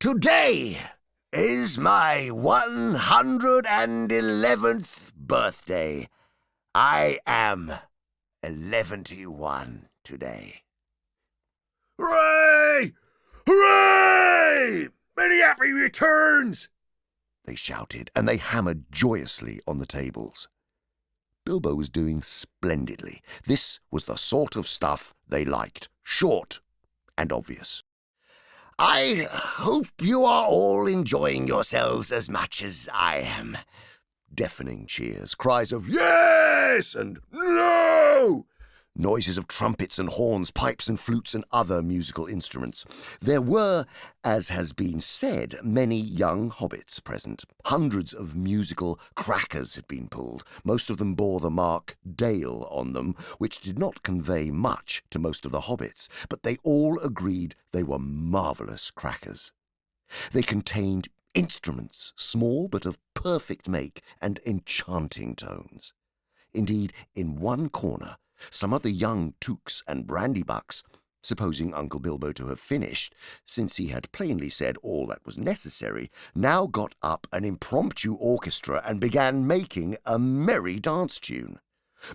Today is my 111th birthday. I am 11-1 today. Hooray! Hooray! Many happy returns! They shouted, and they hammered joyously on the tables. Bilbo was doing splendidly. This was the sort of stuff they liked, short and obvious. I hope you are all enjoying yourselves as much as I am. Deafening cheers, cries of yes and no, noises of trumpets and horns, pipes and flutes and other musical instruments. There were, as has been said, many young hobbits present. Hundreds of musical crackers had been pulled. Most of them bore the mark Dale on them, which did not convey much to most of the hobbits, but they all agreed they were marvellous crackers. They contained instruments, small but of perfect make and enchanting tones. Indeed, in one corner, some of the young tooks and brandybucks, supposing Uncle Bilbo to have finished, since he had plainly said all that was necessary, now got up an impromptu orchestra and began making a merry dance tune.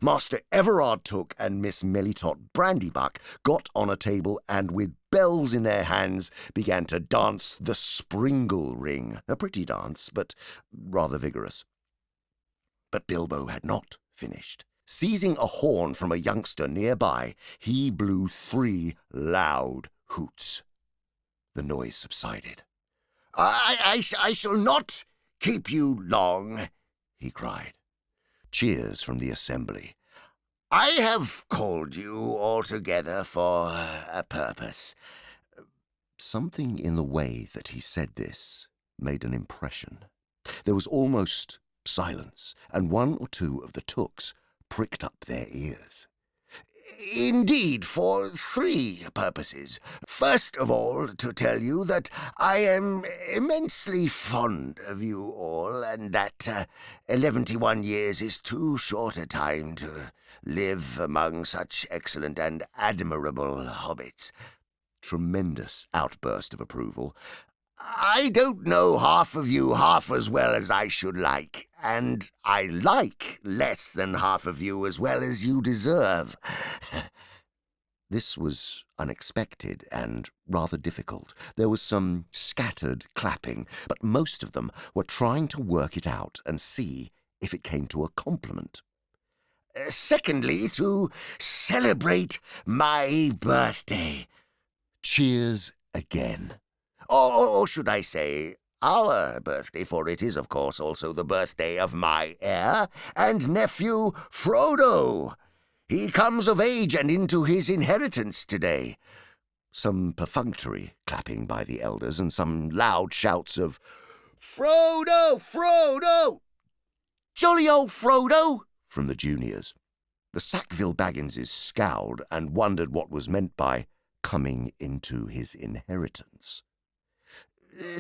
Master Everard Took and Miss Melitot Brandybuck got on a table and, with bells in their hands, began to dance the Springle Ring, a pretty dance, but rather vigorous. But Bilbo had not finished. Seizing a horn from a youngster nearby, he blew 3 loud hoots. The noise subsided. I shall not keep you long," he cried. Cheers from the assembly. "I have called you all together for a purpose." Something in the way that he said this made an impression. There was almost silence, and one or two of the Tooks pricked up their ears. "Indeed, for 3 purposes. First of all, to tell you that I am immensely fond of you all, and that 11 years is too short a time to live among such excellent and admirable hobbits." Tremendous outburst of approval. "I don't know half of you half as well as I should like, and I like less than half of you as well as you deserve." This was unexpected and rather difficult. There was some scattered clapping, but most of them were trying to work it out and see if it came to a compliment. "Secondly, to celebrate my birthday." Cheers again. Or should I say, our birthday, for it is, of course, also the birthday of my heir and nephew, Frodo. He comes of age and into his inheritance today. Some perfunctory clapping by the elders, and some loud shouts of, "Frodo! Frodo! Jolly old Frodo!" from the juniors. The Sackville Bagginses scowled and wondered what was meant by coming into his inheritance.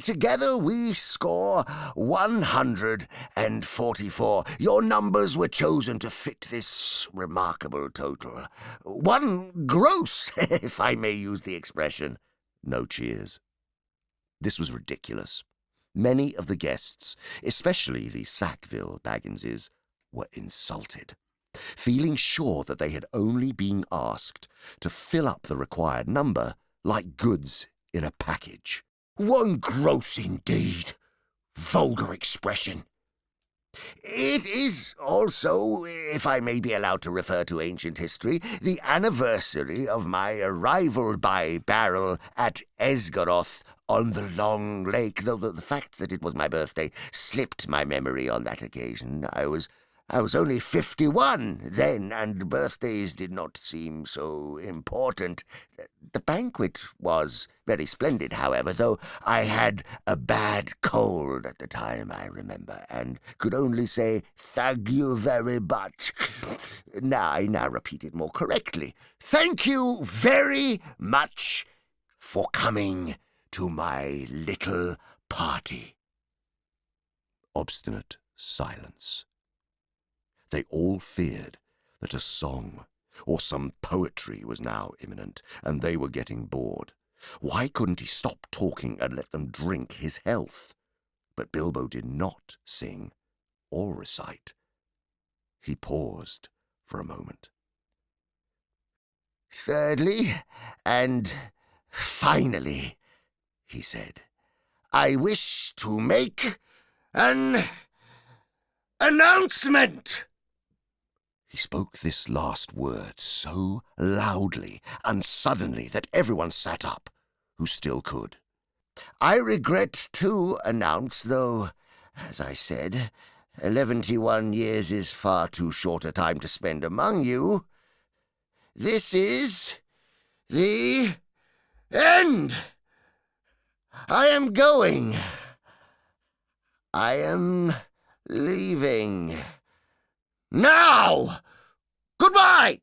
"Together we score 144. Your numbers were chosen to fit this remarkable total. 1 gross, if I may use the expression." No cheers. This was ridiculous. Many of the guests, especially the Sackville Bagginses, were insulted, feeling sure that they had only been asked to fill up the required number like goods in a package. 1 gross indeed. Vulgar expression. It is also, if I may be allowed to refer to ancient history, the anniversary of my arrival by barrel at Esgaroth on the Long Lake, though the fact that it was my birthday slipped my memory on that occasion. I was only 51 then, and birthdays did not seem so important. The banquet was very splendid, however, though I had a bad cold at the time, I remember, and could only say, "Thank you very much." I now repeat it more correctly. "Thank you very much for coming to my little party." Obstinate silence. They all feared that a song or some poetry was now imminent, and they were getting bored. Why couldn't he stop talking and let them drink his health? But Bilbo did not sing or recite. He paused for a moment. "Thirdly, and finally," he said, "I wish to make an announcement." He spoke this last word so loudly and suddenly that everyone sat up, who still could. "I regret to announce, though, as I said, 11 years is far too short a time to spend among you. This is the end. I am going. I am leaving. Now! Goodbye!"